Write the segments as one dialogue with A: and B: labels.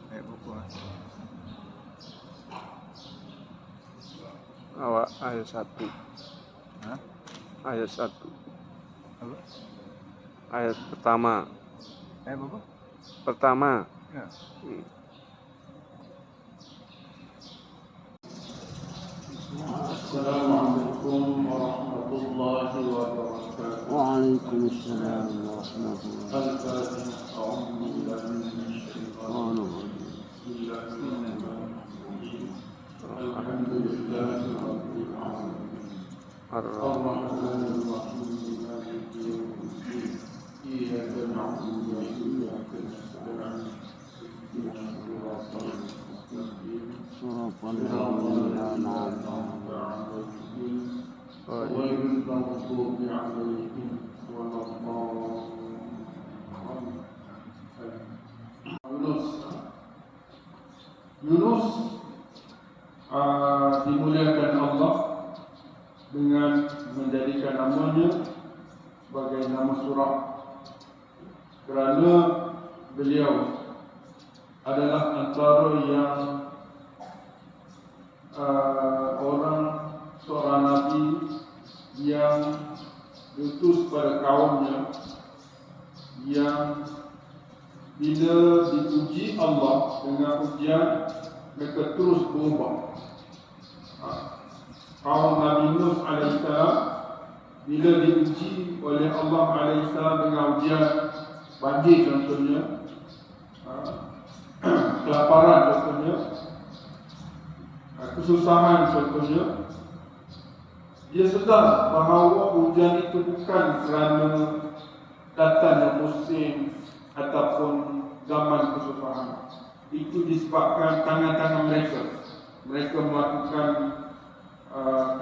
A: Ayat berapa?
B: Awak ayat 1.
A: Hah?
B: Ayat 1.
A: Apa?
B: Ayat pertama.
A: Ayat berapa?
B: Pertama.
A: Ya.
C: Assalamualaikum warahmatullahi wabarakatuh.
D: Waalaikumsalam warahmatullahi
C: Al-Fatihah. A'udzu billahi minasyaitonir
D: wabarakatuh.
C: Bismillahirrahmanirrahim. Alhamdulillahi rabbil alamin. Ar-Rahmanir Rahim. Maliki yaumiddin. Iyyaka na'budu wa iyyaka nasta'in. Ihdinas siratal mustaqim.
D: Suratul Al-An'am.
C: غير المغضوب عليهم ولا Yunus dimuliakan Allah dengan menjadikan namanya sebagai nama surah kerana beliau adalah antara yang seorang nabi yang diutus pada kaumnya yang bila diuji Allah dengan ujian mereka terus berubah. Kaum Nabi Yunus AS bila diuji oleh Allah AS dengan ujian banjir contohnya, kelaparan contohnya, kesusahan contohnya, dia sedar bahawa ujian itu bukan kerana datangnya musim ataupun zaman kesusahan. Itu disebabkan tangan-tangan mereka. Mereka melakukan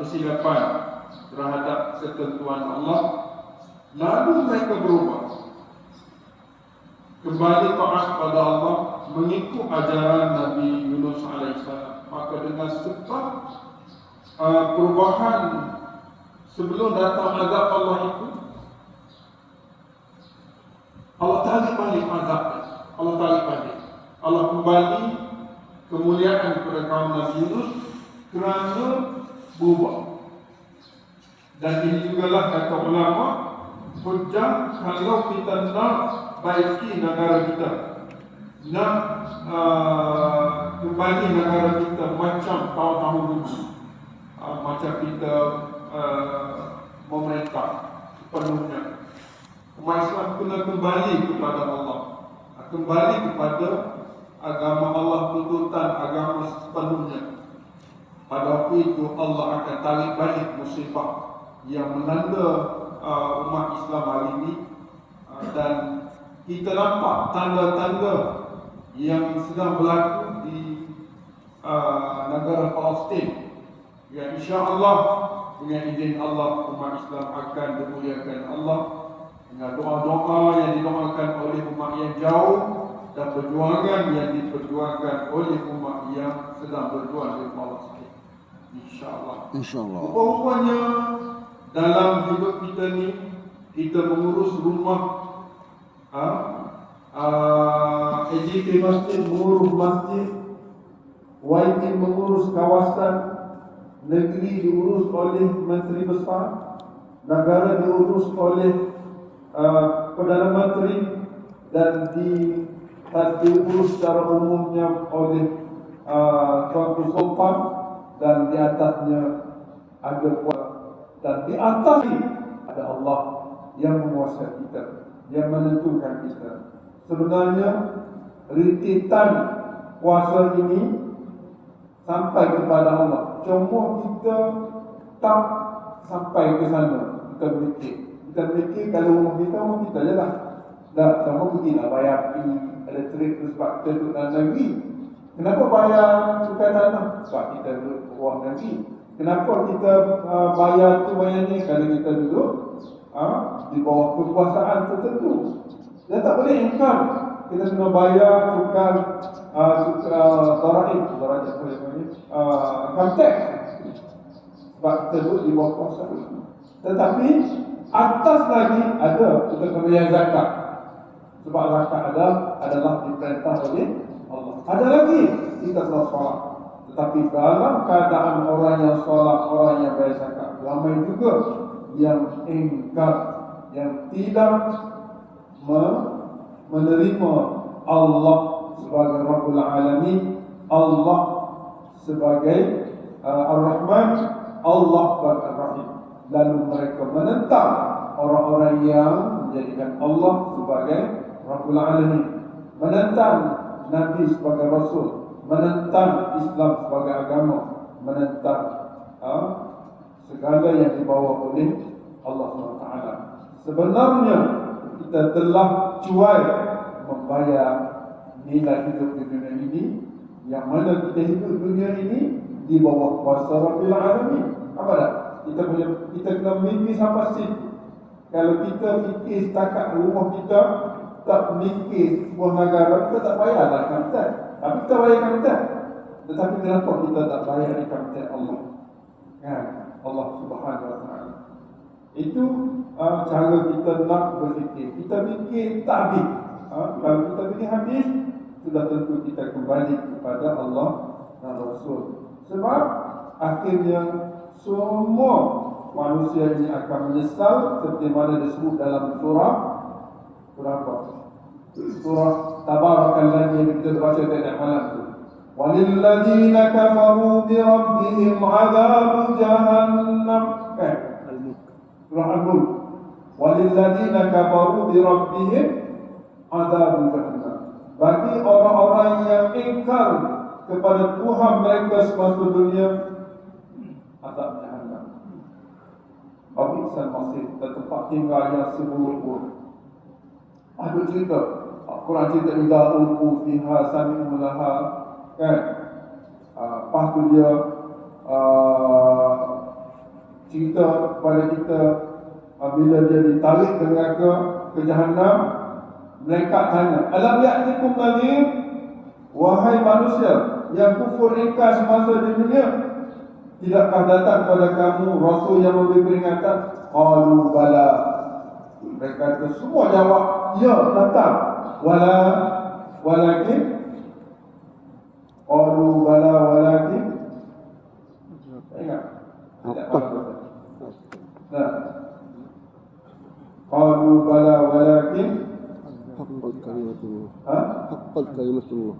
C: kesilapan terhadap ketentuan Allah. Lalu mereka berubah, kembali taat pada Allah, mengikut ajaran Nabi Yunus AS. Maka dengan sebab perubahan sebelum datang azab Allah itu, Allah tarik balik azabnya. Allah tarik balik. Allah kembali kemuliaan kepada kaum Nabi Yunus kerana berubah. Dan ini jugalah kata ulama, hujjah kalau kita nak baiki negara kita, nak kembali negara kita macam tahun-tahun dulu, macam kita memerintah sepenuhnya. Umat Islam kena kembali kepada Allah, kembali kepada agama Allah, tuntutan agama sepenuhnya. Pada waktu itu Allah akan tarik balik musibah yang melanda umat Islam hari ini, dan kita nampak tanda-tanda yang sedang berlaku di negara Palestin. Ya, insya-Allah dengan izin Allah umat Islam akan dimuliakan Allah dengan doa-doa yang didoakan oleh umat yang jauh dan perjuangan yang diperjuangkan oleh umat yang sedang berjuang di Palestin. Insya-Allah.
D: Insya-Allah.
C: Rupanya dalam hidup kita ni, kita mengurus rumah, AJK masjid mengurus masjid, YT mengurus kawasan, negeri diurus oleh menteri besar, negara diurus oleh Perdana Menteri, dan diurus secara umumnya oleh Tuan Sultan, dan di atasnya ada dan di atas ada Allah yang menguasai kita, yang menentukan kita. Sebenarnya rintitan kuasa ini sampai kepada Allah. Cuma kita tak sampai ke sana. Kita mikir kalau rumah kita je lah. Dah, sama pergilah bayar elektrik sebab kita duduk dalam negeri. Kenapa bayar cukai tanah? Sebab kita duduk ruang negeri. Kenapa kita bayar tu bayar ni? Kerana kita duduk di bawah kekuasaan tertentu. Dan tak boleh ingkar. Kita kena bayar cukai daraib, income tax. Sebab kita duduk di bawah kekuasaan. Tetapi atas lagi ada kita kena bayar zakat. Sebab zakat adalah di diperintah oleh Allah. Ada lagi kita telah solat, tetapi dalam keadaan orang yang solat, orang yang baik zakat, ramai juga yang ingkar, yang tidak menerima Allah sebagai Rabbul Alamin, Allah sebagai Ar-Rahman, Allah sebagai Ar-Rahim. Lalu mereka menentang orang-orang yang menjadikan Allah sebagai Rabbul Alamin, menentang Nabi sebagai Rasul, menentang Islam sebagai agama, menentang segala yang dibawa oleh Allah SWT. Sebenarnya kita telah cuai membayar nilai hidup di dunia ini, yang mana kita hidup dunia ini di bawah kuasa Rabbil Alamin. Apa dah? Kita kena mimpi sampai situ. Kalau kita fikir setakat rumah kita, tak mikir sebuah negara, kita tak bayarlah income tax. Tapi kita bayar income tax. Tetapi kenapa kita tak bayar income tax Allah? Kan? Allah Subhanahu Wa Taala. Itu cara kita nak berfikir. Kita fikir tak habis. Kalau kita fikir habis, sudah tentu kita kembali kepada Allah dan Rasul. Sebab akhirnya semua manusia ini akan menyesal, seperti mana disebut dalam surah apa? Surah Tabarakalladzi yang kita baca tiap malam tu. Walilladzina kafaru bi rabbihim 'adzabu jahannam. Surah Al-Mulk. Walilladzina kafaru bi rabbihim 'adzabu jahannam. Bagi orang-orang yang ingkar kepada Tuhan mereka semasa dunia, azab jahannam. Abisan masih tempat tinggal yang seburuk-buruk. Ada cerita, Quran cerita idza ulqu fiha sami'u laha, kan? Lepas tu dia cerita kepada kita bila dia ditarik ke neraka, ke jahannam, mereka tanya, alam ya'tikum nadhir, wahai manusia yang kufur ingkar semasa di dunia, tidakkah datang kepada kamu rasul yang memberi peringatan? Qalu bala. Mereka itu semua jawab, ya datang. Walakin qalu bala walakin. Ingat? Nah. Qalu bala walakin
D: haqqat kalimatullah.
C: Ha?
D: Haqqat kalimatullah.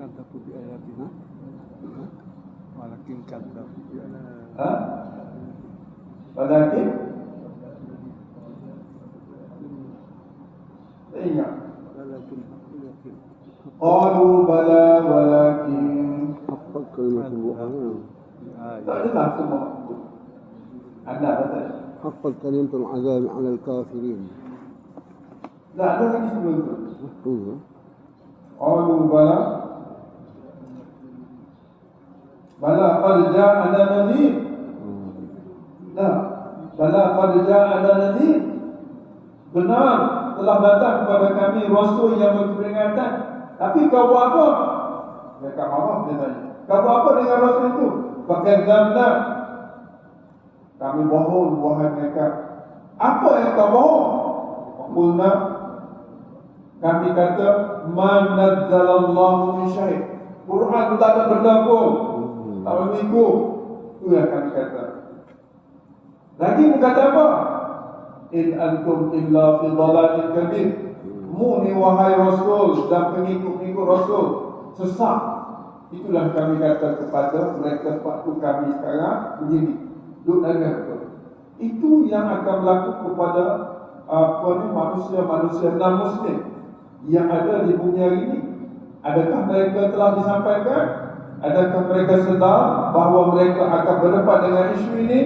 B: Kadzabu bi ayatina. Walakin kadzabu bi ayatina.
C: Ha? Walakin ingat. Qalu bala walakin
D: Haqqat kalimatullah.
C: tak adalah semua. Ada betul.
D: Haqqat kalimatul azab 'ala al-kafirin.
C: Tak ada lagi sebelum itu.
D: Betul.
C: Qalu bala qad ja'ana nadhir. Nah, bala qad ja'ana nadhir. Benar telah datang kepada kami rasul yang berperingatan. Tapi kau buat apa? Mereka marah, dia tanya. Kau buat apa dengan rasul itu? Fakadzabna. Kami bohong, wahai mereka. Apa yang kau bohong? Qulna, kami kata, man nazzalallahu min syai'. Quran itu tak ada benda pun. Tak boleh ikut. Itu yang kami kata. Lagi pun kata apa? In antum illa fi dhalalin kabir. Mu ni wahai Rasul dan pengikut-pengikut Rasul sesat. Itulah kami kata kepada mereka, waktu kami sekarang begini. Duduk negara. Itu yang akan berlaku kepada manusia-manusia non-Muslim yang ada di bumi hari ini. Adakah mereka telah disampaikan? Adakah mereka sedar bahawa mereka akan berdepan dengan isu ini?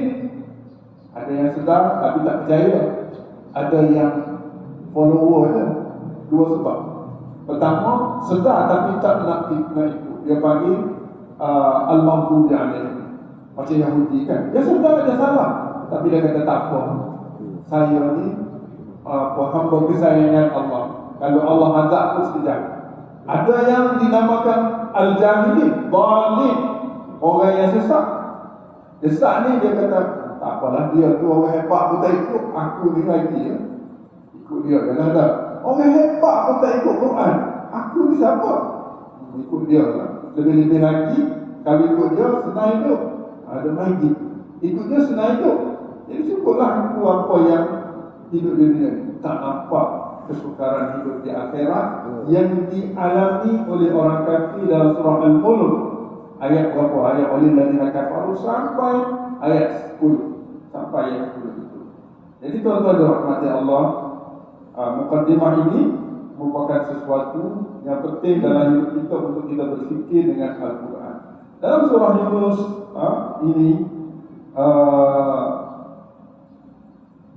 C: Ada yang sedar tapi tak percaya. Ada yang follower je. Dua sebab. Pertama, sedar tapi tak nak itu. Dia panggil al-maghdubi alaihim. Macam Yahudi kan. Dia sedar dia salah, tapi dia kata tak apa. Saya ni hamba kesayangan Allah. Kalau Allah azab pun sekejap. Ada yang dinamakan al-jahili, dhalim, orang yang sesat. Sesat ni dia kata tak apalah, dia tu orang hebat, kita ikut, aku ni lagi ya. Ikut dia, jangan ada orang hebat pun tak ikut Quran. Aku ni siapa? Ikut dia lah. Lebih-lebih lagi, kalau ikut dia senang hidup. Ada magic. Ikut dia senang hidup. Jadi cukuplah aku apa yang hidup di dunia ni. Tak nampak kesukaran hidup di akhirat yang dialami oleh orang kafir dalam surah Al-Mulk. Ayat berapa? Ayat oleh ladina kafaru sampai ayat 10. Sampai ayat 10 itu. Jadi tuan-tuan dirahmati Allah, mukaddimah ini merupakan sesuatu yang penting dalam hidup kita untuk kita berfikir dengan Al-Quran. Dalam surah Yunus ini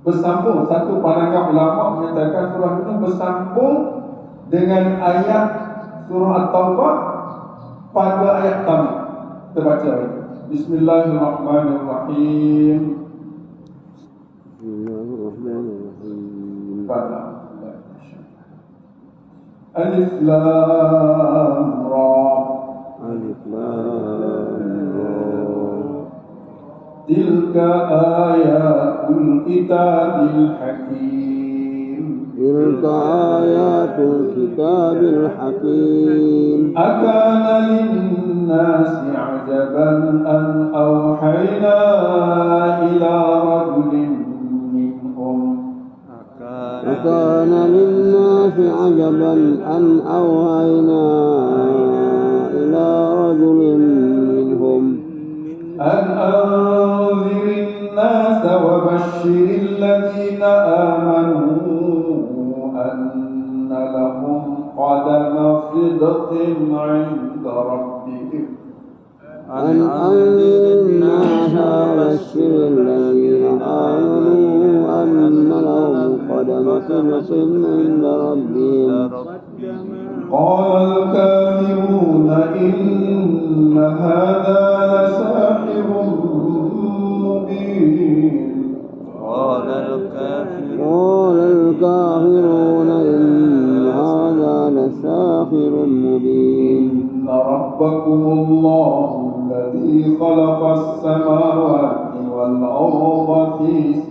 C: bersambung, satu pandangan ulama menyatakan surah Yunus bersambung dengan ayat surah At-Taubah pada ayat pertama. Kita baca Bismillahirrahmanirrahim.
D: Bismillahirrahmanirrahim.
C: Alif Lam Ra.
D: Alif Lam Ra.
C: Tilka ayatul kitabil hakim.
D: Tilka ayatul kitabil hakim.
C: Akana linnasi ajaban an awhayna ila rajulin minhum.
D: وكان للناس عجبا أن أوحينا إلى رجل منهم
C: أن أنذر الناس وبشر الذين آمنوا أن لهم قدم صدق عند ربهم.
D: أن أنذر الناس وبشر الذين آمنوا أن لهم قدم صدق عند ربهم.
C: قال الكافرون إن هذا لساحر مبين.
D: قال الكافرون إن هذا لساحر مبين.
C: إن ربكم الله الذي خلق السماوات والأرض في 6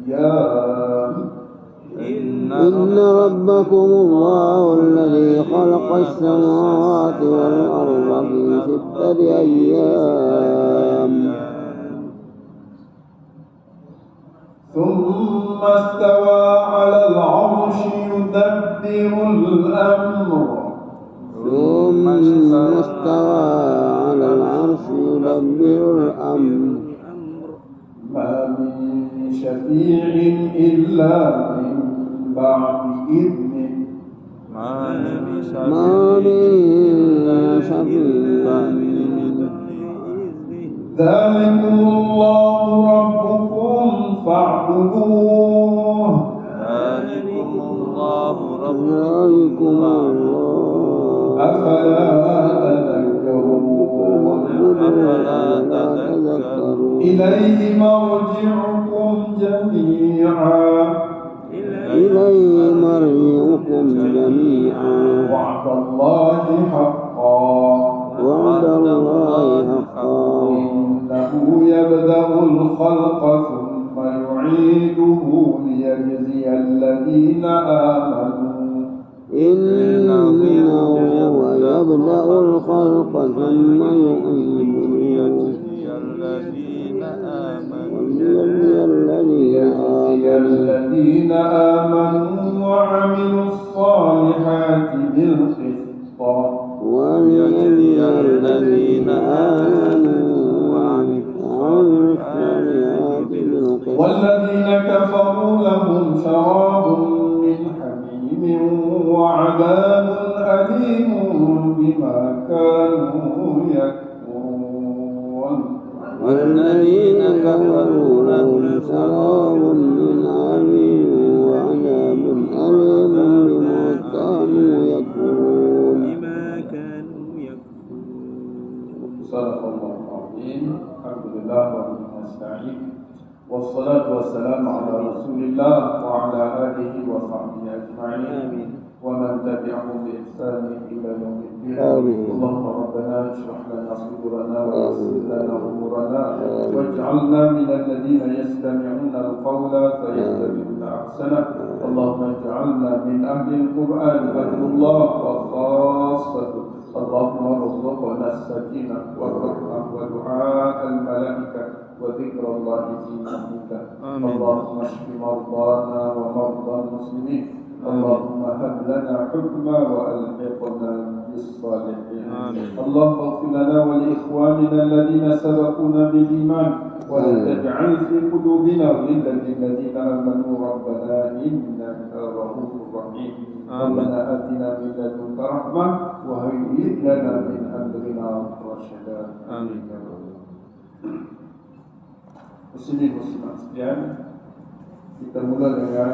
C: أيام.
D: إن ربكم الله الذي خلق السماوات والأرض في 6 أيام
C: ثم استوى على العرش يدبر الأمر.
D: ثم استوى على العرش يدبر الأمر.
C: ما من شفيع إلا من بعد إذنه.
D: ما من شفيع.
C: ذلكم الله ربكم فاعبدوه.
D: ذلكم الله. أفلا تذكرون.
C: إليه مرجعكم جميعا. وعد الله حقا. إنه يبدأ الخلق ثم يعيده ليجزي الذين آمنوا.
D: إنه يبدأ الخلق ثم يعيده
C: الذين آمنوا وعملوا الصالحات بالقسط.
D: وليجزي الذين آمنوا وعملوا الصالحات بالقسط.
C: والذين كفروا لهم شراب من حميم وعذاب أليم بما كانوا يكفرون.
D: والذين كفروا لهم شراب من حميم وعذاب أليم بما كانوا يكفرون.
C: صدق الله العظيم. الحمد لله وبه نستعين والصلاة والسلام على رسول الله وعلى آله وصحبه أجمعين. ومن تبعهم بإحسان إلى يوم الدين.
D: آمين.
C: اللهم ربنا اشرح لنا صدورنا ويسر لنا أمورنا واجعلنا من الذين يستمعون القول فيتبعون أحسنه. اللهم اجعلنا من أهل القرآن أهل الله وخاصته. اللهم ارزقنا السكينة والرحمة ودعاء الملائكة وذكر الله في نعمته. اللهم اشف مرضانا ومرضى المسلمين. اللهم هب لنا حكما وألحقنا بالصالحين. اللهم اغفر لنا ولإخواننا الذين سبقونا بالإيمان ولا تجعل في قلوبنا غلا للذين آمنوا ربنا إنك رؤوف رحيم. ربنا آتنا من لدنك رحمة وهيئ لنا من أمرنا رشدا. آمين. Muslimin muslimat sekalian, kita mula dengan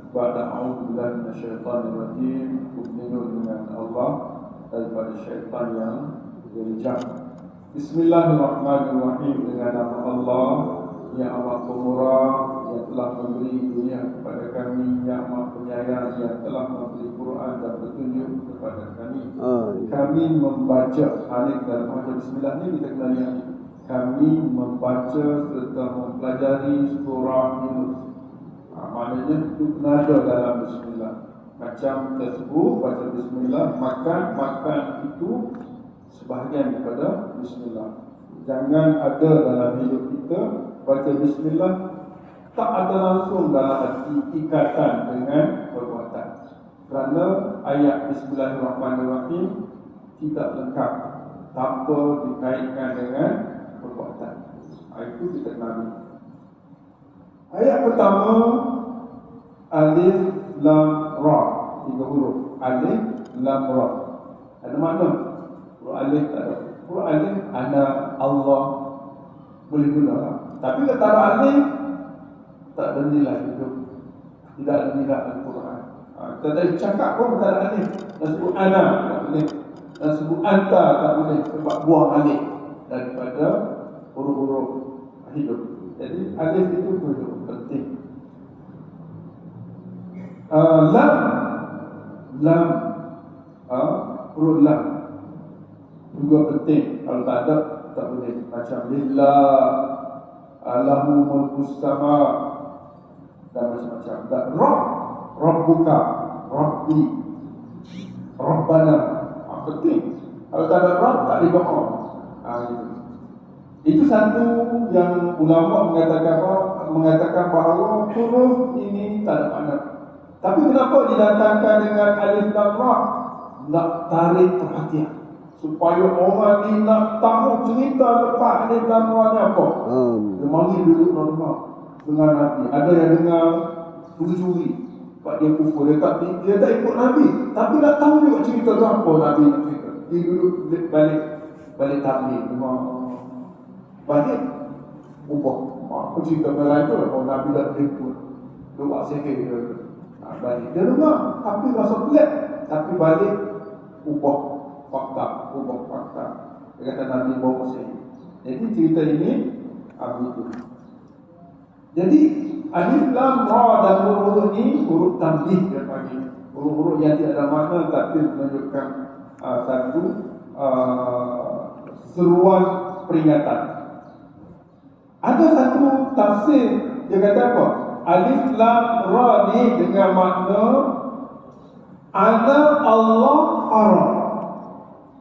C: ba'da a'udzubillahi minasyaitanir rajim, berlindung dengan Allah daripada syaitan yang berjam. Bismillahirrahmanirrahim, dengan nama Allah yang amat pemurah, yang telah memberi dunia kepada kami, yang amat penyayang, yang telah memberi Quran dan petunjuk kepada kami. Kami membaca alif dan lam. Bismillah ni kita kenali alif. Kami membaca serta mempelajari surah Yunus. Maknanya itu nada dalam bismillah. Macam tersebut baca bismillah, makan itu sebahagian daripada bismillah. Jangan ada dalam hidup kita baca bismillah tak ada langsung dalam arti ikatan dengan perbuatan. Kerana ayat bismillahirrahmanirrahim tidak lengkap tanpa dikaitkan dengan perbuatan. Itu kita kenali. Ayat pertama alif lam ra, 3 huruf. Alif lam ra. Ada makna? Huruf alif tak ada. Huruf alif ana Allah boleh guna. Tapi kalau tak ada alif tak ada nilai hidup. Tidak ada nilai Al-Quran. Kita tadi cakap pun tak ada alif. Dan sebut ana tak boleh. Dan sebut anta tak boleh. Sebab buang alif daripada huruf-huruf hidup. Jadi alif itu huruf penting. Lam huruf lam juga penting. Kalau tak ada tak boleh. Macam lillah, lahu mulkus sama dan macam-macam. Dan rabbuka, rabbi, rabbana, penting. Kalau tak ada rabb tak boleh doa. Gitu. Itu satu yang ulama mengatakan bahawa huruf ini tak ada makna. Tapi kenapa didatangkan dengan alif lam ra? Nak tarik perhatian supaya orang ni nak tahu cerita lepas alif lam ra ni apa. Dia mari duduk normal dengan Nabi. Ada yang dengar curi-curi sebab dia kufur, dia tak ikut Nabi, tapi nak tahu juga cerita tu apa Nabi nak cerita. Dia duduk balik tabligh, balik ubah. Aku cerita dengan tu kalau Nabi dah ikut dia buat sihir dia. Balik dia dengar tapi rasa pelik, tapi balik ubah fakta. Dia kata Nabi bawa sihir. Jadi cerita ini begitu. Jadi alif lam ra dan huruf ini huruf tanbih dia panggil. Huruf-huruf yang tidak ada makna tapi menunjukkan satu seruan peringatan. Ada satu tafsir dia kata apa? Alif lam ra ni dengan makna ana Allah ara.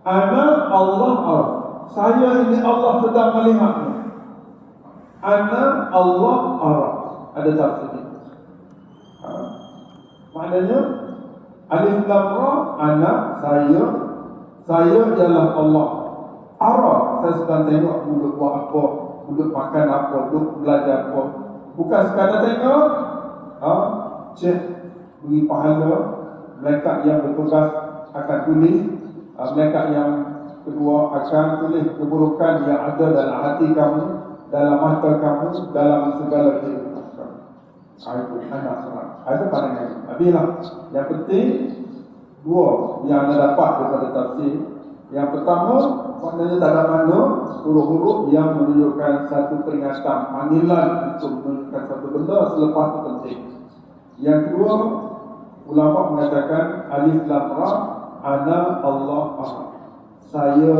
C: Ana Allah ara. Saya ini Allah sedang melihat. Ana Allah ara. Ada tafsir ini. Maknanya alif lam ra ana saya ialah Allah. Ara saya sedang tengok duduk buat apa, duduk makan apa, duduk belajar apa. Bukan sekadar tengok, cek beri pahala. Malaikat yang bertugas akan tulis, malaikat yang kedua akan tulis keburukan yang ada dalam hati kamu, dalam mata kamu, dalam segala kehidupan kamu. Itu anak serang. Itu pandangan. Habislah. Yang penting dua yang anda dapat daripada tafsir. Yang pertama, maknanya tak ada makna, huruf-huruf yang menunjukkan satu peringatan, panggilan untuk menunjukkan satu benda selepas itu penting. Yang kedua, ulama mengatakan alif lam ra, ana Allah ahad. Saya,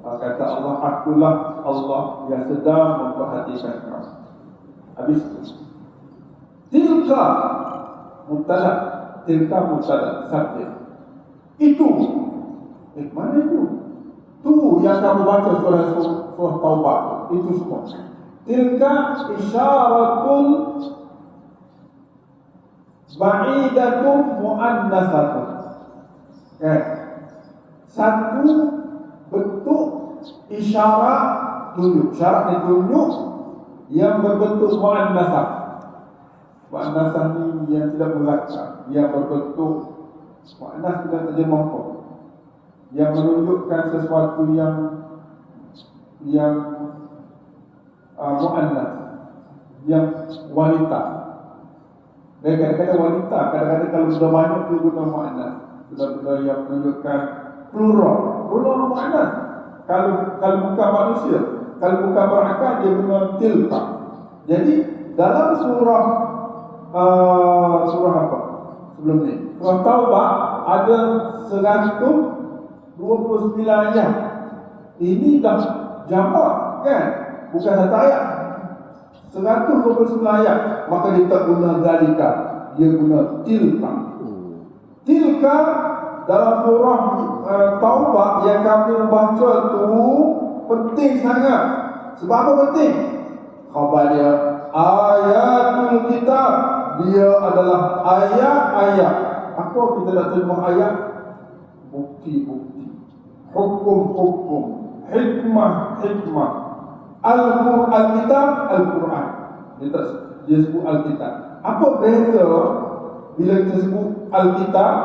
C: kata Allah, akulah Allah yang sedang memperhatikan kamu. Habis itu. Tilka mubtada, tilka mubtada, subjek. Itu. Mana itu? Tu yang kamu baca surah Taubah. Itu semua. Tilka isyaratun ba'idatun mu'annasatun. Satu bentuk isyarat tunjuk. Syarat ditunjuk yang berbentuk mu'annasah. Mu'annasah ni yang tidak merakat, yang berbentuk mu'annas kita terjemah pun, yang menunjukkan sesuatu yang mu'annas, yang wanita. Dan kadang-kadang wanita, kadang-kadang kalau sudah banyak dia guna mu'annas. Sudah yang menunjukkan plural mu'annas. Kalau bukan manusia, kalau bukan berakal, dia guna tilka. Jadi dalam surah apa sebelum ni, surah Taubah ada 129 ayat. Ini dah jamak kan, bukan satu ayat. 129 ayat. Maka dia tak guna zalika, dia guna tilka. Tilka dalam surah Taubah yang kamu baca tu penting sangat. Sebab apa penting? Khabar dia ayatul kitab, dia adalah ayat-ayat. Apa kita nak terima ayat? Bukti-bukti, hukum-hukum, hikmah-hikmah. Al-Quran, kitab, Al-Quran. Dia sebut Al-Kitab. Apa beza bila kita sebut Al-Kitab,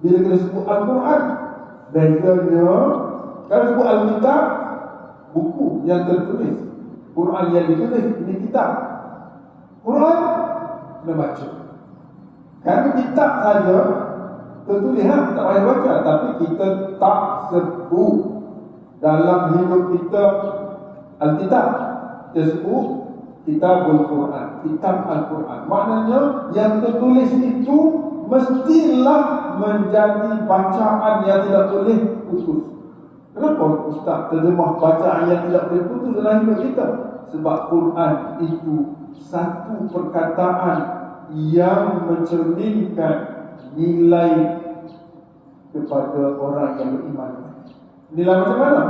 C: bila kita sebut Al-Quran? Bezanya, kalau sebut Al-Kitab, buku yang tertulis, Quran yang ditulis, ini kitab. Quran kena baca. Kalau kitab saja tertulis, tak payah baca. Tapi kita tak sebut dalam hidup kita Alkitab. Kita sebut Kitabul Quran, Kitab Al-Quran. Maknanya yang tertulis itu mestilah menjadi bacaan yang tidak boleh putus. Kenapa Ustaz terjemah bacaan yang tidak boleh putus dalam hidup kita? Sebab Quran itu satu perkataan yang mencerminkan nilai kepada orang yang beriman. Nilai macam mana?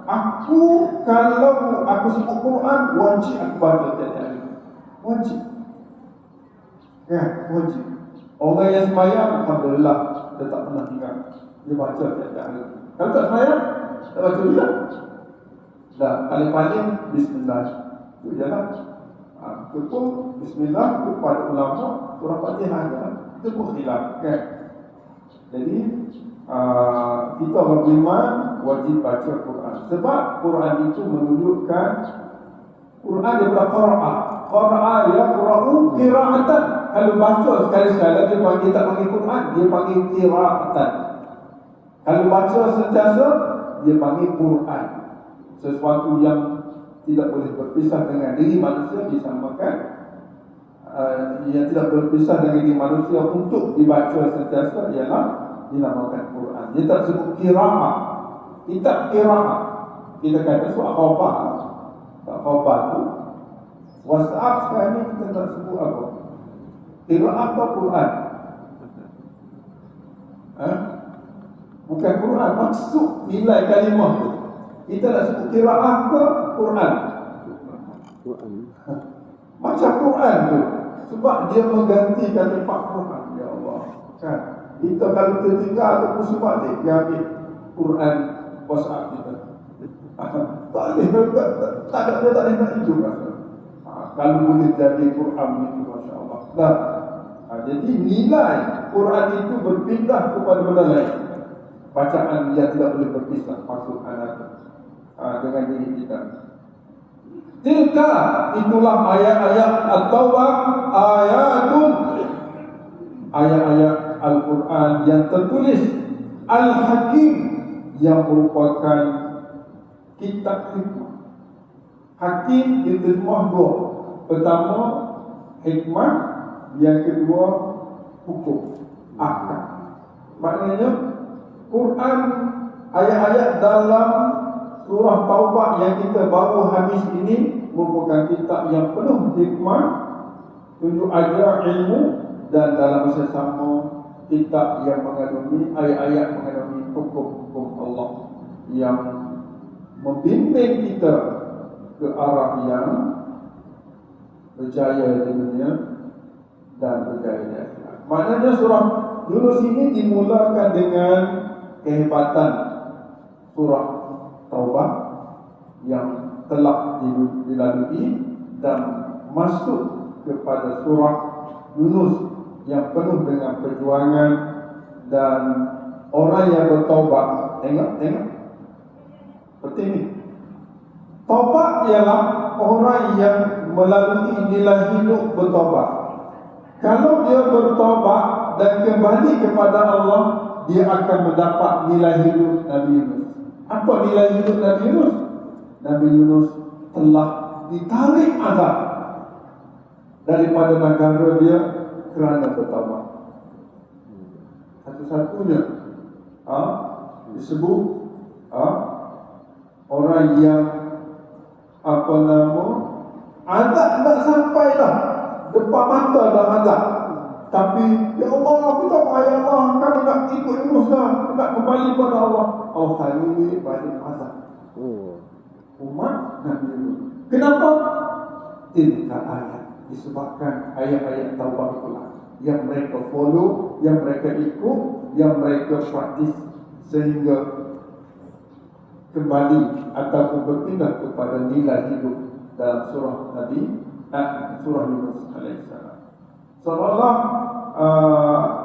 C: Kalau aku sebut Quran, wajib aku baca tiap hari. Wajib. Ya, wajib. Orang yang sembahyang, alhamdulillah, dia tak pernah tinggal. Dia baca tiap hari. Kalau tak sembahyang, tak baca juga. Dah, paling-paling Bismillah. Itu je lah. Itu pun Bismillah, itu pada ulama, surah Fatihah je lah. Itu pun khilaf, kan? Jadi, kita beriman wajib baca Quran. Sebab Quran itu menunjukkan Quran daripada qira'ah. Qira'ah yaqra'u qira'atan. Kalau baca sekali-sekala dia panggil, tak panggil Quran, dia panggil qira'atan. Kalau baca sentiasa dia panggil Quran. Sesuatu yang tidak boleh berpisah dengan diri manusia disamakan, yang tidak berpisah dengan diri manusia untuk dibaca sentiasa ialah dinamakan Quran. Dia tak sebut qira'ah. Kitab qira'ah. Kita kata surat khabar. Tak khabar tu. WhatsApp sekarang ni kita tak sebut apa? Qira'ah atau Quran? Bukan Quran. Maksud nilai kalimah tu. Kita nak sebut qira'ah ke Quran?
D: Quran.
C: Macam Quran tu. Sebab dia menggantikan tempat Quran. Ya Allah. Kan? Kita kalau tertinggal atau musuh balik, dia ambil Quran WhatsApp kita. Tak boleh, tak ada nak hidup. Kalau boleh jadi Quran itu, Masya Allah. Nah, jadi nilai Quran itu berpindah kepada benda lain. Bacaan yang tidak boleh berpisah masuk anak dengan diri kita. Tilka, itulah ayat-ayat At-Taubah, ayat-ayat Al-Quran yang tertulis, Al-Hakim yang merupakan kitab hikmah. Hakim diterjemah dua. Pertama, hikmah. Yang kedua, hukum, ahkam. Maknanya Quran, ayat-ayat dalam surah Taubah yang kita baru habis ini merupakan kitab yang penuh hikmah, tunjuk ajar ilmu, dan dalam masa sama kitab yang mengandungi ayat-ayat mengandungi hukum-hukum Allah yang membimbing kita ke arah yang berjaya di dunia dan berjaya di akhirat. Maknanya surah Yunus ini dimulakan dengan kehebatan surah Taubah yang telah dilalui dan masuk kepada surah Yunus yang penuh dengan perjuangan dan orang yang bertaubat. Tengok seperti ini. Taubat ialah orang yang melalui nilai hidup bertaubat. Kalau dia bertaubat dan kembali kepada Allah, dia akan mendapat nilai hidup Nabi Yunus. Apa nilai hidup Nabi Yunus? Nabi Yunus telah ditarik azab daripada negara dia kerana bertaubat. Satu-satunya disebut orang yang azab tak sampai dah depan mata dah azab, tapi ya Allah, kita ya Allah, kami nak ikut Yunus dah, nak kembali kepada Allah. Allah tarik balik azab umat Nabi Yunus. Kenapa? Tilka ayat, disebabkan ayat-ayat Taubah itulah yang mereka follow, yang mereka ikut, yang mereka praktis, sehingga kembali ataupun berpindah kepada nilai hidup dalam surah Yunus alaihissalam. Seolah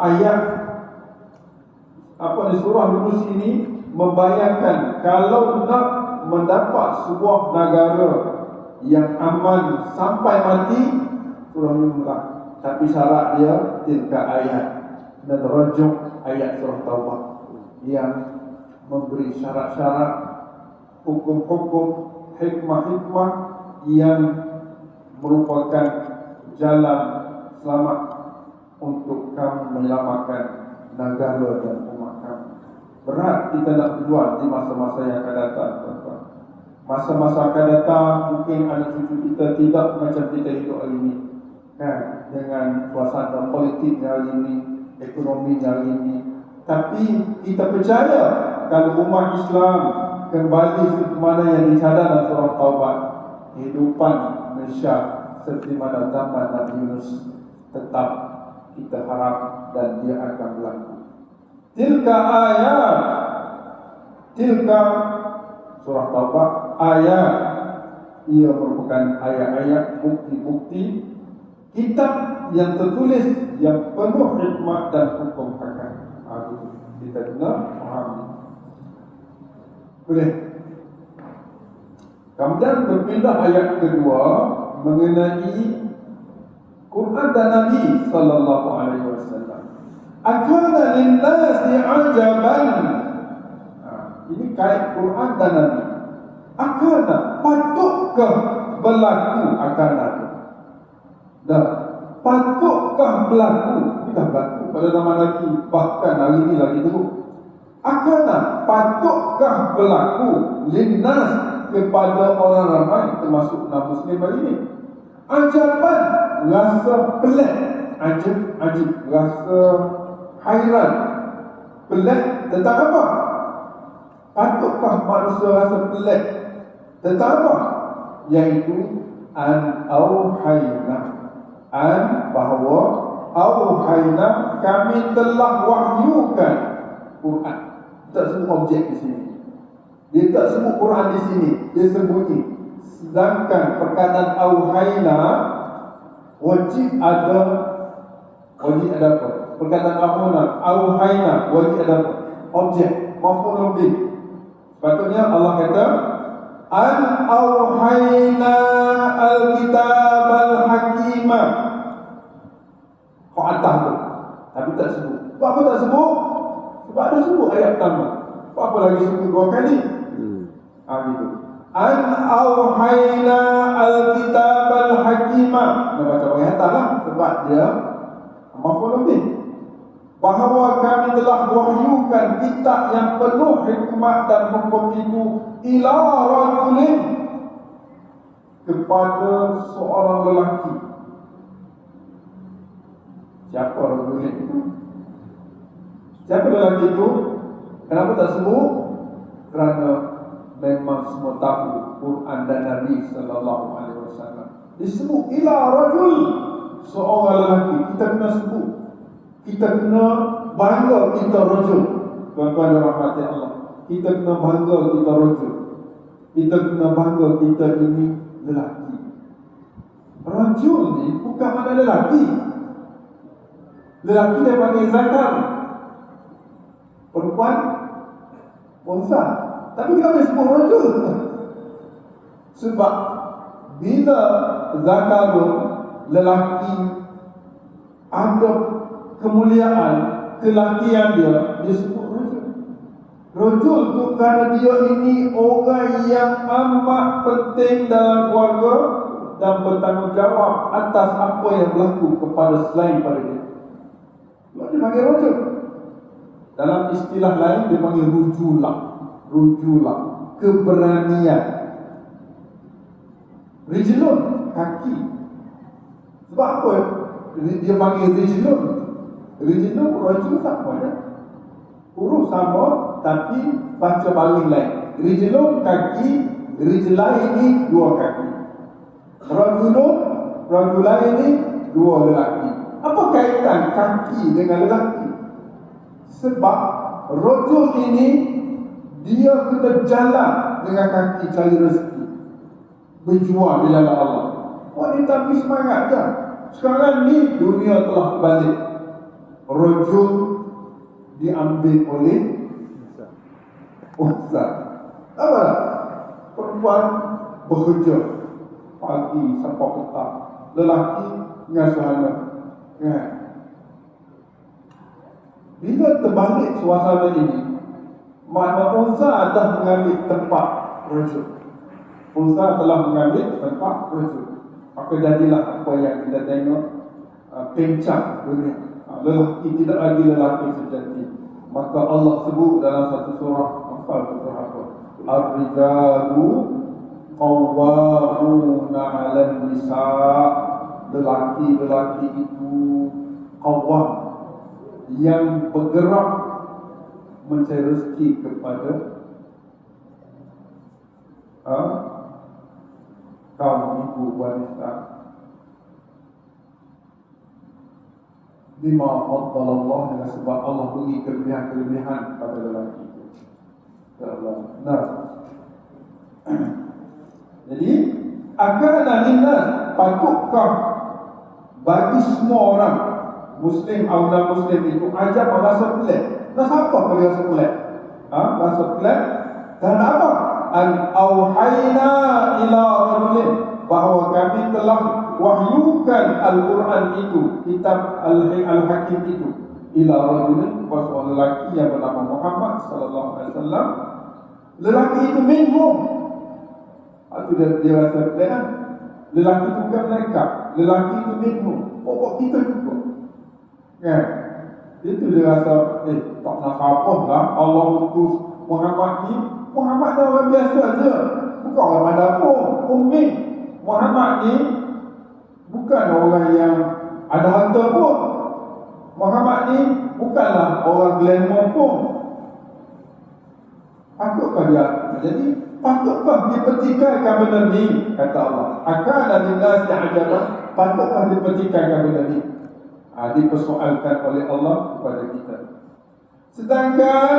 C: ayat di surah Yunus ini membayangkan kalau nak mendapat sebuah negara yang aman sampai mati, surah Yunus lah. Tapi syarat dia tilka ayat, dan rujuk ayat surah Taubah yang memberi syarat-syarat, hukum-hukum, hikmah-hikmah yang merupakan jalan selamat untuk kamu menyelamatkan negara dan umat kamu. Berat kita nak berjuang di masa-masa yang akan datang, tuan-tuan. Masa-masa akan datang mungkin anak cucu kita tidak macam kita hidup hari ini, kan? Dengan suasana politik hari ini, ekonomi hari ini. Tapi kita percaya kalau umat Islam kembali seperti mana yang dicadar dalam surah Taubah, kehidupan Malaysia seperti mana zaman Nabi Yunus tetap kita harap dan dia akan berlaku. Tilka ayat, tilka surah Taubah ayat, ia merupakan ayat-ayat bukti-bukti kitab yang tertulis yang penuh hikmah dan hukum hakam. Kita kena fahami. Boleh. Kemudian berpindah ayat kedua mengenai Quran dan Nabi sallallahu alaihi wasallam. Akana lin-nasi ajaban. Ini kait Quran dan Nabi. Akana, patutkah berlaku akana? Dan patutkah berlaku? Kita berlaku pada zaman Nabi, bahkan hari ini lagi teruk. Akana, patutkah berlaku linnas kepada orang ramai termasuk non-Muslim hari ini? Ajaban, rasa pelik, ajib, rasa hairan, pelik tentang apa? Patutkah manusia rasa pelik tentang apa? Yaitu bahawa auhayna, kami telah wahyukan Quran. Tak sebut objek di sini. Dia tak sebut Quran di sini, dia sembunyi. Sedangkan perkataan auhayna wajib ada apa? Perkataan auhayna wajib ada apa? Objek, maf'ul bih. Sepatutnya Allah kata an auhayna al-kitab al-hakimah. Kau atas tu, tapi tak sebut. Apa tak sebut? Sebab ada sebut ayat pertama. Apa lagi sebut dua kali? Gitu. An auhayna al-kitab al-hakimah. Nak baca ayat atas lah, sebab dia maf'ul bih. bahawa kami telah wahyukan kitab yang penuh hikmat dan hukum itu ila rajulin, kepada seorang lelaki. Siapa rajulin itu? Siapa lelaki itu? Kenapa tak sebut? Kerana memang semua tahu Quran dan Nabi sallallahu alaihi wasallam disebut ila rajul, seorang lelaki. Kita kena sebut, kita kena bangga kita rajul. Tuan-tuan dan rahmati Allah, kita kena bangga kita rajul. Kita kena bangga kita ini lelaki. Rajul ni bukan mana lelaki. Lelaki dia panggil zakar, perempuan unsa. Tapi kenapa disebut rajul? Sebab bila zakarun, lelaki, ada kemuliaan, kelakian dia sebut rajul. Rajul tu kerana dia ini orang yang amat penting dalam keluarga dan bertanggungjawab atas apa yang berlaku kepada selain pada dia. Dia panggil rajul. Dalam istilah lain dia panggil rujulah. Rujulah, keberanian. Rijlun, kaki. Sebab apa dia panggil rijlun? Rijlun, rajul sama ya. Huruf sama tapi baca balik lain. Rijlun kaki, rijlai ini dua kaki. Rajulun, rajulai ini dua lelaki. Apa kaitan kaki dengan lelaki? Sebab rajul ini dia kena jalan dengan kaki cari rezeki, berjuang di jalan Allah. Wanita ni semangat je. Sekarang ni dunia telah berbalik. Rajul diambil oleh unsa. Apa? Perempuan bekerja pagi sampai petang, lelaki ngasuh anak. Ya. Bila terbalik suasana ini, makna unsa dah mengambil tempat rajul. Unsa telah mengambil tempat rajul. Maka jadilah apa yang kita tengok, pencang dunia. Lelaki tidak lagi lelaki sejati. Maka Allah sebut dalam satu surah, surah apa? Ar-rijalu qawwamuna 'alan nisa'. Lelaki-lelaki itu qawwam, yang bergerak mencari rezeki kepada kaum ibu wanita. Bima faddalallah, dengan sebab Allah beri kelebihan-kelebihan pada lelaki itu. Nah, jadi akana linnas, patutkah bagi semua orang Muslim atau non-Muslim itu ajar bahasa pelik. Nah, apa bahasa pelik? Bahasa pelik. Dan apa? An auhayna ila rajulin, bahawa kami telah wahyukan Al-Quran itu, kitab Al-Hakim itu, ila rajulin, kepada seorang lelaki yang bernama Muhammad sallallahu alaihi wasallam. Lelaki itu minhum. Itu dia rasa pelik kan? Lelaki itu bukan mereka. Lelaki itu minhum. Pokok kita juga. Kan? Itu dia rasa, tak nak apa lah Allah utus Muhammad ni. Muhammad ni orang biasa je, bukan orang mandapur, ummi. Muhammad ni bukan orang yang ada harta pun. Muhammad ni bukanlah orang glamour pun. Patutkah dia? Jadi patutkah dipertikaikan benda ni? Kata Allah, akan ada nas ajaban. Patutkah dipertikaikan benda ni? Dipersoalkan oleh Allah kepada kita. Sedangkan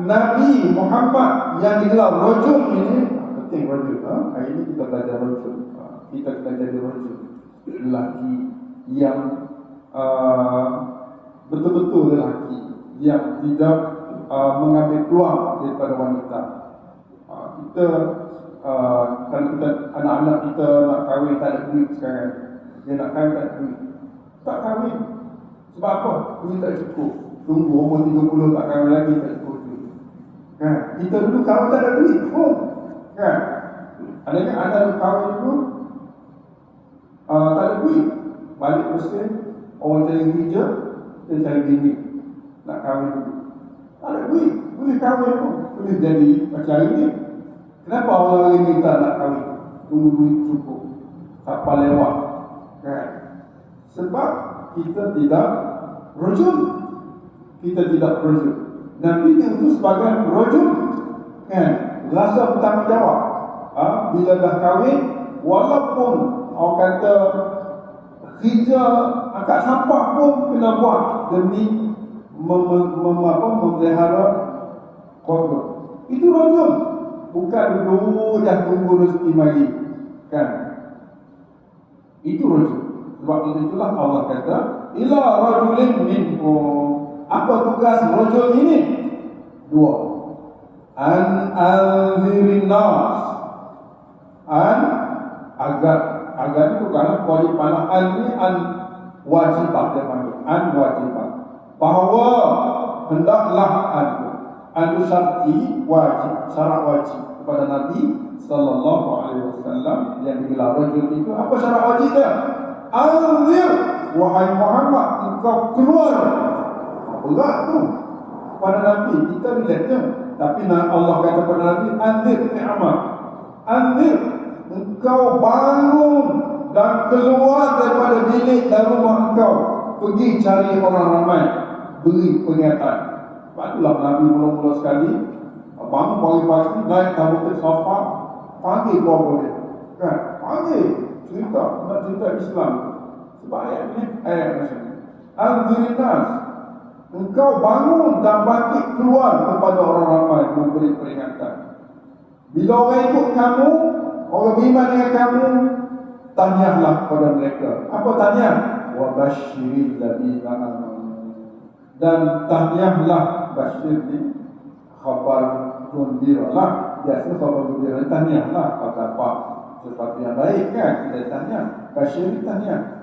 C: Nabi Muhammad yang digelar rajul ini, penting rajul. Hari ini kita belajar rajul. Kita kena jadi rajul, lelaki yang betul-betul lelaki, yang tidak mengambil peluang daripada wanita. Kita kalau kita anak-anak kita nak kahwin tak ada duit sekarang, dia nak kahwin tak ada duit, tak kahwin. Sebab apa? Duit tak cukup. Tunggu umur 30 tak kahwin lagi, tak cukup duit. Kan? Kita dulu kahwin tak ada duit pun. Kan? Adanya anak kahwin dulu tak ada duit. Balik Mesir, orang cari hijab, dia cari bini. nak kahwin dulu. Tak ada duit, boleh kahwin pun, boleh jadi macam ini. Kenapa orang ini tak nak kahwin? Tunggu duit cukup, siapa lewat, kan? Sebab kita tidak rojul, kita tidak rojul. Nabi diutus sebagai rojul, kan? Rasa bertanggungjawab. Bila dah kahwin, walaupun orang kata kerja angkat sampah pun kena buat demi memelihara keluarga. Itu rojul, bukan duduk dah tunggu rezeki mari, kan? Itu rojul. Sebab itulah Allah kata ila rajulin minkum. Apa tugas rojul ini? Dua. An anzirin nas. Agar itu kerana kewajipan an ni an wajibah dia panggil. An wajibah. Bahawa hendaklah an syarti wajib, syarat wajib kepada Nabi sallallahu alaihi wasallam yang digelar rajul itu. Apa syarat wajib dia? Anzir, wahai Muhammad, engkau keluar. Berat tu pada Nabi, kita relaxnya. Tapi Allah kata kepada Nabi, anzir ni'mat. Anzir, engkau bangun dan keluar daripada bilik dan rumah engkau, pergi cari orang ramai, beri peringatan. Sebab itulah Nabi mula-mula sekali bangun pagi-pagi, naik tabut sofa, panggil keluarga dia, kan? Panggil, cerita, nak cerita Islam. Sebab ayat ni, ayat macam ni. Anzirin nas, engkau bangun dan bangkit keluar kepada orang ramai, memberi peringatan. Bila orang ikut kamu, orang beriman dengan kamu, tahniahlah kepada mereka. Apa tahniah? Wa basyiril ladzina amanu. Dan tahniahlah, basyir ni khabar gembiralah. Biasa khabar gembira tahniahlah. Apa sesuatu yang baik, kan? Kita tahniah. Basyir ni tahniah.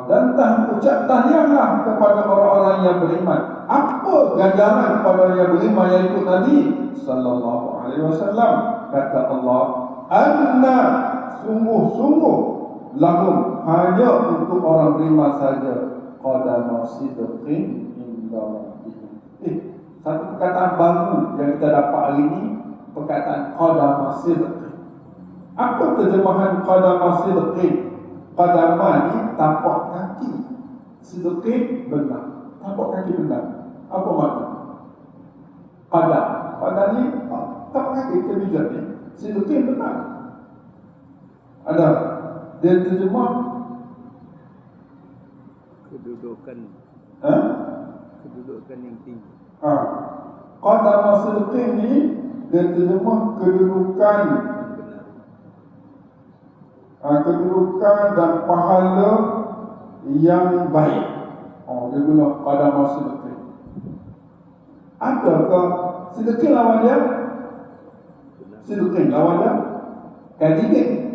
C: Dan ucap tahniahlah kepada orang-orang yang beriman. Apa ganjaran kepada orang yang beriman yang ikut Nabi sallallahu alaihi wasallam? Kata Allah, anna, sungguh-sungguh, lahum, hanya untuk orang beriman saja, qadama sidqin inda rabbihim. Satu perkataan baru yang kita dapat hari ini, perkataan qadama sidqin. Apa terjemahan qadama sidqin? Qadama ni tapak kaki, sidqin benar, tapak kaki benar. Apa makna? Qadam ni tapak kaki, kemijat ni, sidqin benar. Ada dia terjemah
B: kedudukan kedudukan yang tinggi.
C: Qadama sidqin ni dia terjemah kedudukan, kedudukan dan pahala yang baik. Dia guna qadama sidqin. Adakah sidqin lawan dia? Sidqin lawan dia kadhibin.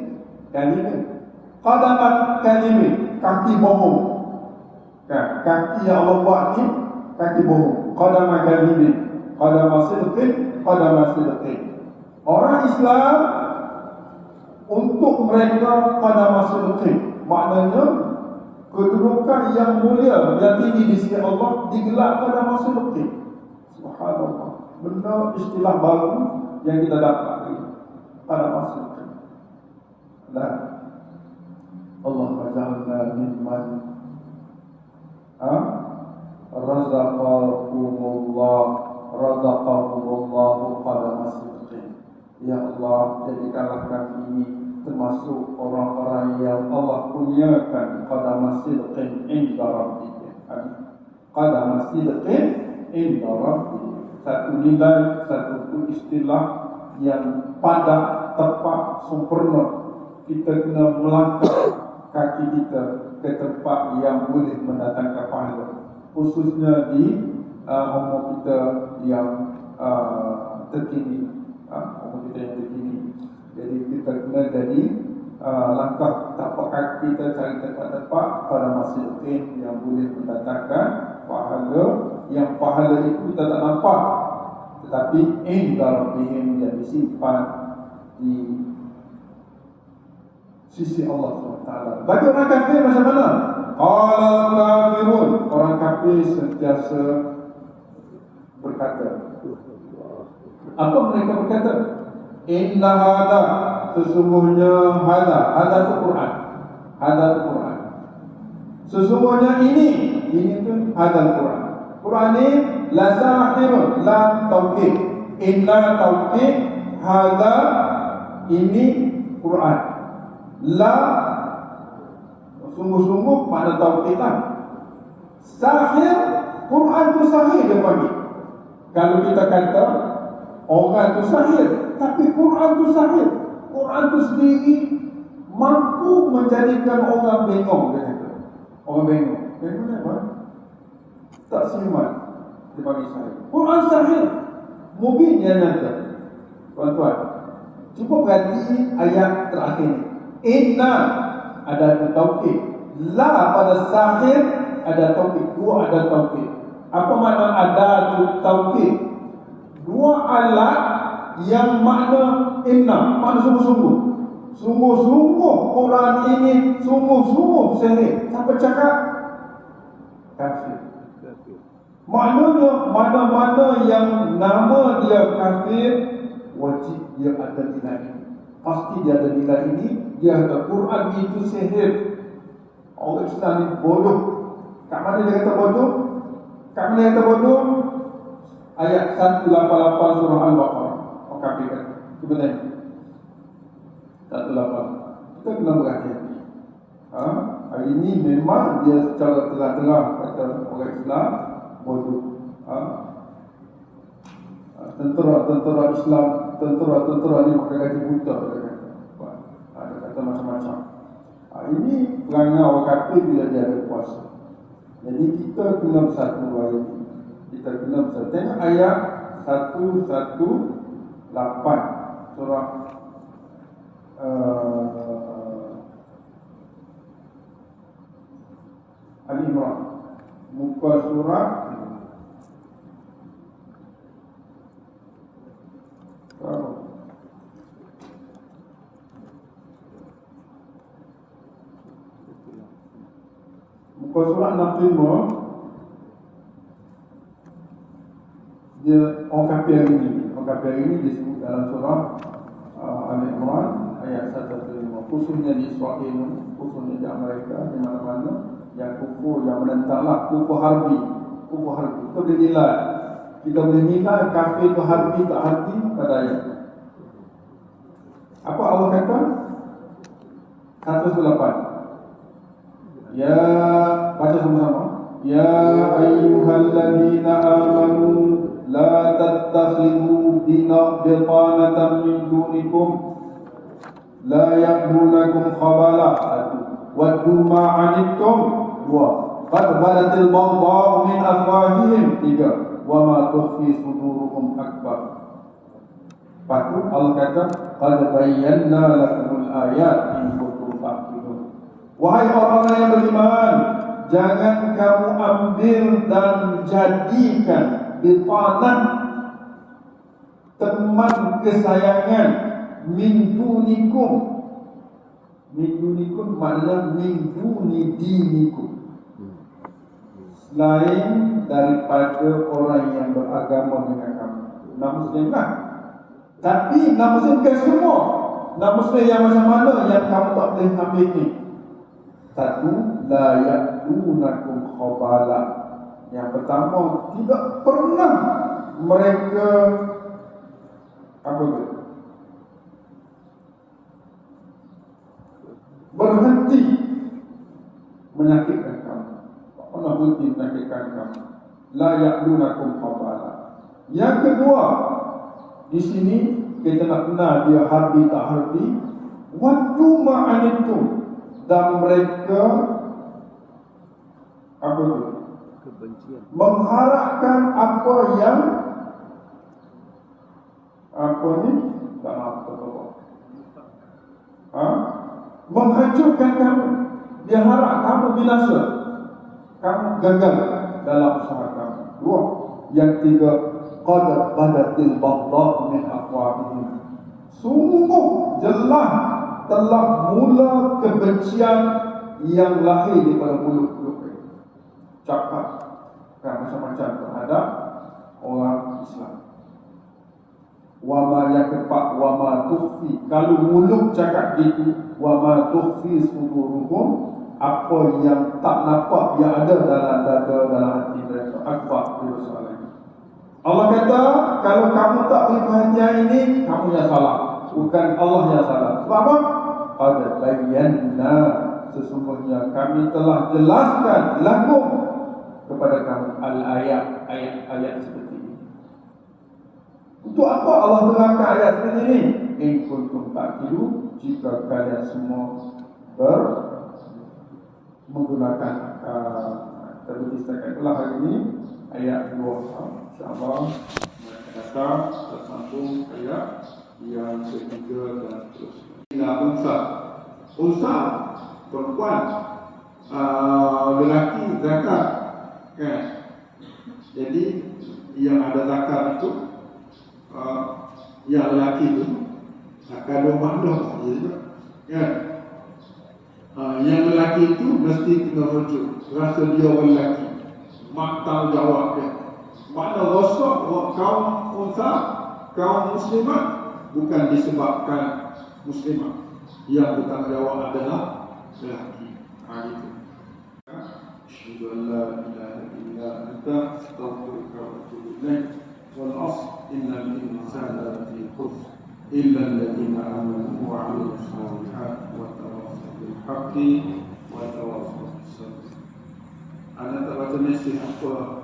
C: Qadamat kadhibin, kaki bohong. Kan, kaki yang Allah buat ni kaki bohong. Qadamat kadhibin, qadamat sidqin, qadamat sidqin. Orang Islam, untuk mereka qadamat sidqin, maknanya kedudukan yang mulia, yang tinggi di sisi Allah digelar qadamat sidqin. Subhanallah. Benda istilah baru yang kita dapat ni, qadamat sidqin. Dan Allah maja'alna mimman razaqahumullahu qadama sidqin. Ya Allah, jadikanlah kami ini termasuk orang-orang yang Allah kurniakan qadama sidqin inda rabbihim. Qadama sidqin inda rabbihim. Satu nilai, satu istilah yang padat, tepat, sempurna. Kita kena melangkah kaki kita ke tempat yang boleh mendatangkan pahala, khususnya di umur kita yang terkini, Jadi kita kena jadi langkah tapak kaki kita cari tempat-tempat pada masjid yang boleh mendatangkan pahala, yang pahala itu kita tak nampak, tetapi inda rabbihim, yang disimpan di sisi Allah SWT. Bagi orang kafir macam mana? Qala kafirun, orang kafir sentiasa Apa mereka berkata? Inna hada, sesungguhnya hada itu Quran. Hada itu Quran. Sesungguhnya ini tu hada Quran. Quran ini la sahirun, la taukid. Inna taukid, hada ini Quran. La sungguh-sungguh makna taukid lah. Sahir, Quran tu sahir dia panggil. Kalau kita kata orang tu sahir, tapi Quran tu sahir. Quran tu sendiri mampu menjadikan orang bengong, dia kata. Orang bengong. Bengong apa? Tak siuman. Dia panggil sahir. Quran sahir. Mungkin dia nyata. Tuan-tuan, cuba perhati ayat terakhir ni. Inna ada taukid. La pada sahir ada taukid. Dua ada taukid. Apa makna ada taukid? Dua alat yang makna inna, makna sungguh-sungguh. Sungguh-sungguh Quran ini sungguh-sungguh sahih. Siapa cakap? Kafir. Maknanya mana-mana yang nama dia kafir, wajib dia ada nilai ini. Pasti dia ada nilai ini. Dia kata Quran itu sihir. Orang Islam ni bodoh. Kat mana dia kata bodoh? Kat mana dia kata bodoh? Ayat 188 surah Al-Baqarah. Orang kafir kata. Cuba tengok. 188. Kita kena berhati-hati. Hari ini memang dia secara terang-terang kata orang Islam bodoh. Tentera Islam, tentera ni makan gaji buta, dia kata. Ada kata macam-macam. Ini perangai orang kafir bila dia ada kuasa. Jadi kita kena bersatu hari ini. Kita kena bersatu. Tengok ayat 118 surah Al-Imran. Muka surat muka surat 65. Dia orang kafir ini disebut dalam surah Al-Imran ayat 115. Khususnya di Israel, khususnya di Amerika, di mana-mana yang kufur, yang menentanglah kufur harbi. Kita boleh nilai. Kita boleh nilai kafir itu harbi tak harbi pada ayat. Apa Allah kata? 108. Ya, baca sama-sama. Ya ayyuhalladzina amanu la tattakhidhu bitanatan min dunikum la ya'lunakum khabala waddu ma 'anittum wa qad balatil baghdha'u min afwahihim 3 wa ma tukhfi suduruhum akbar. Patut Allah kata qad bayyana lakumul ayat in kuntum taqilun. Wahai orang-orang yang beriman, jangan kamu ambil dan jadikan bitanah teman kesayangan min dunikum. Min dunikum maknanya min duni dinikum, selain daripada orang yang beragama dengan kamu. Nak Muslim lah. Tapi nak Muslim bukan semua. Nak Muslim yang macam mana yang kamu tak boleh ambil ni? Satu, la ya'lunakum khabala. Yang pertama, tidak pernah mereka berhenti menyakitkan kamu. Tak pernah berhenti menyakitkan kamu. La ya'lunakum khabala. Yang kedua, di sini kita nak kenal dia harbi tak harbi. Waddu ma'anitum. Dan mereka kebencian, mengharapkan apa yang tak apa menghancurkan kamu. Dia harap kamu binasa, kamu gagal dalam usaha kamu. Dua. Yang tiga, qad badatil baghdha min afwahihim. Sungguh jelas telah mula kebencian yang lahir daripada mulut-mulut mereka. Cakap macam-macam terhadap orang Islam. Wama yang keempat, wama tukhfi. Kalau mulut cakap gitu, wama tukhfi suduruhum, apa yang tak nampak yang ada dalam dada, dalam hati mereka, akbar lebih besar lagi. Allah kata, kalau kamu tak beri perhatian ini, kamu yang salah, bukan Allah yang salah. Sebab apa? Qad bayyana, sesungguhnya kami telah jelaskan lakum kepada kamu al-ayat, ayat-ayat seperti ini. Untuk apa Allah terangkan ayat seperti ini? In kuntum ta'qilu, jika kalian semua menggunakan terbit setakat itulah hari ini ayat 2. InsyaAllah datang tersambung ayat yang ketiga dan seterusnya. Ina unsa perempuan, lelaki zakat kan. Jadi yang ada zakat itu yang lelaki itu akan bermakna kan. Yang lelaki itu mesti kena rujuk rasa dia orang lelaki, mak tanggungjawab dia. Makna rosak kaum unsa, kaum muslimat bukan disebabkan muslimat, yang bertanggungjawab adalah lelaki. Itu. Asyhadu an la ilaha illa anta astaghfiruka wa atubu ilaik. Wal 'asr innal insana lafi khusr illa alladziina aamanu wa 'amilus shalihaati wa tawassaw bil haqqi wa tawassaw bis sabr. Ana tak baca mesej apa